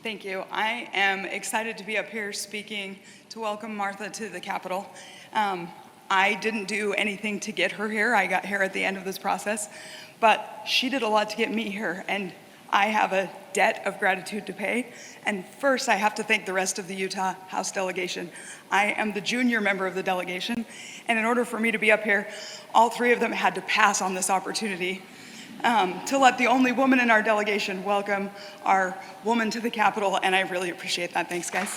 Thank you. I am excited to be up here speaking to welcome Martha to the Capitol. I didn't do anything to get her here. I got here at the end of this process, but she did a lot to get me here, and I have a debt of gratitude to pay. And first, I have to thank the rest of the Utah House delegation. I am the junior member of the delegation, and in order for me to be up here, all three of them had to pass on this opportunity to let the only woman in our delegation welcome our woman to the Capitol, and I really appreciate that. Thanks, guys.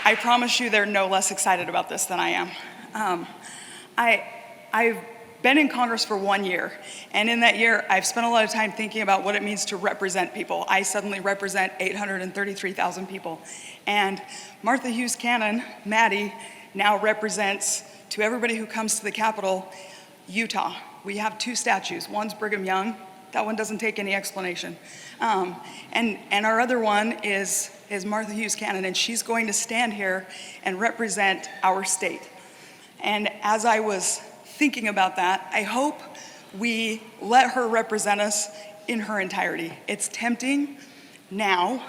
I promise you they're no less excited about this than I am. I've been in Congress for 1 year, and in that year, I've spent a lot of time thinking about what it means to represent people. I suddenly represent 833,000 people, and Martha Hughes Cannon, Maddie, now represents, to everybody who comes to the Capitol, Utah. We have two statues. One's Brigham Young. That one doesn't take any explanation. And our other one is Martha Hughes Cannon, and she's going to stand here and represent our state. And as I was thinking about that, I hope we let her represent us in her entirety. It's tempting now,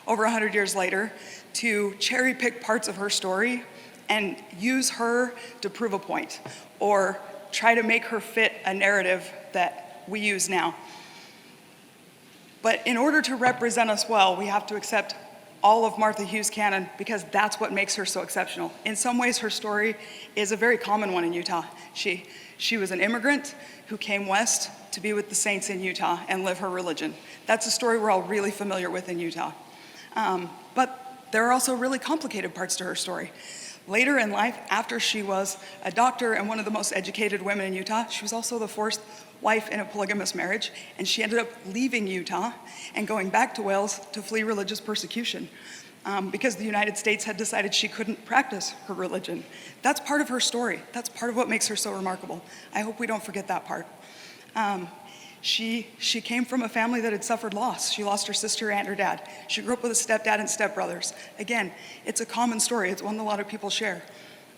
over 100 years later, to cherry pick parts of her story and use her to prove a point, or try to make her fit a narrative that we use now. But in order to represent us well, we have to accept all of Martha Hughes Cannon, because that's what makes her so exceptional. In some ways, her story is a very common one in Utah. She was an immigrant who came west to be with the saints in Utah and live her religion. That's a story we're all really familiar with in Utah. But there are also really complicated parts to her story. Later in life, after she was a doctor and one of the most educated women in Utah, she was also the fourth wife in a polygamous marriage, and she ended up leaving Utah and going back to Wales to flee religious persecution because the United States had decided she couldn't practice her religion. That's part of her story. That's part of what makes her so remarkable. I hope we don't forget that part. She came from a family that had suffered loss. She lost her sister and her dad. She grew up with a stepdad and stepbrothers. Again, it's a common story. It's one that a lot of people share.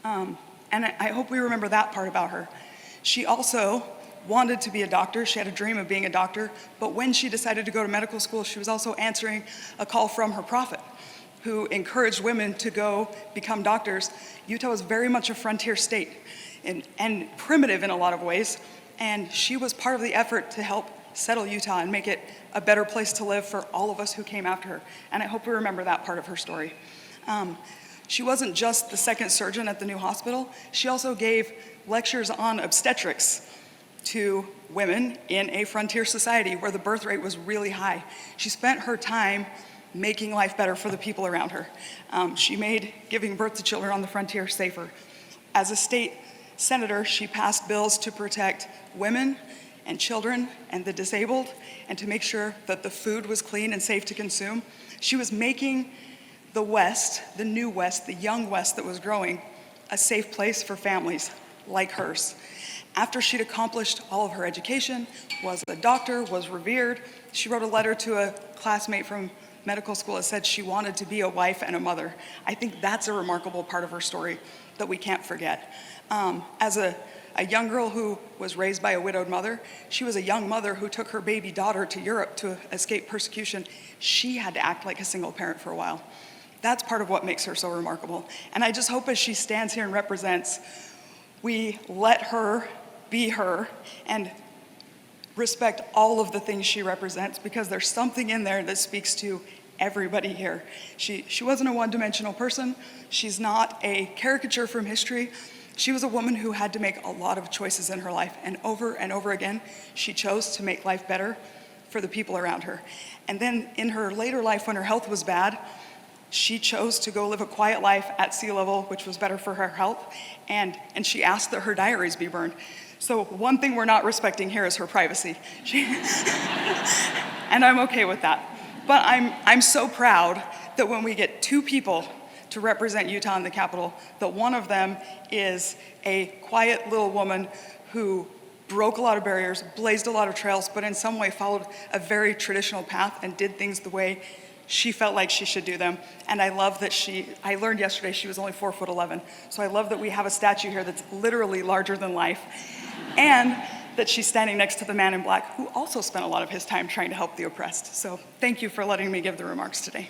And I hope we remember that part about her. She also wanted to be a doctor. She had a dream of being a doctor. But when she decided to go to medical school, she was also answering a call from her prophet, who encouraged women to go become doctors. Utah was very much a frontier state and primitive in a lot of ways. And she was part of the effort to help settle Utah and make it a better place to live for all of us who came after her. And I hope we remember that part of her story. She wasn't just the second surgeon at the new hospital. She also gave lectures on obstetrics to women in a frontier society where the birth rate was really high. She spent her time making life better for the people around her. She made giving birth to children on the frontier safer. As a state senator, she passed bills to protect women and children and the disabled, and to make sure that the food was clean and safe to consume. She was making the West, the new West, the young West that was growing, a safe place for families like hers. After she'd accomplished all of her education, was a doctor, was revered, she wrote a letter to a classmate from medical school that said she wanted to be a wife and a mother. I think that's a remarkable part of her story that we can't forget. As a young girl who was raised by a widowed mother, she was a young mother who took her baby daughter to Europe to escape persecution. She had to act like a single parent for a while. That's part of what makes her so remarkable. And I just hope as she stands here and represents, we let her be her and respect all of the things she represents, because there's something in there that speaks to everybody here. She wasn't a one-dimensional person. She's not a caricature from history. She was a woman who had to make a lot of choices in her life, and over again, she chose to make life better for the people around her. And then in her later life, when her health was bad, she chose to go live a quiet life at sea level, which was better for her health, and she asked that her diaries be burned. So one thing we're not respecting here is her privacy. And I'm okay with that. But I'm so proud that when we get two people to represent Utah in the Capitol, that one of them is a quiet little woman who broke a lot of barriers, blazed a lot of trails, but in some way followed a very traditional path and did things the way she felt like she should do them. And I love that I learned yesterday she was only 4'11". So I love that we have a statue here that's literally larger than life. and that she's standing next to the man in black who also spent a lot of his time trying to help the oppressed. So thank you for letting me give the remarks today.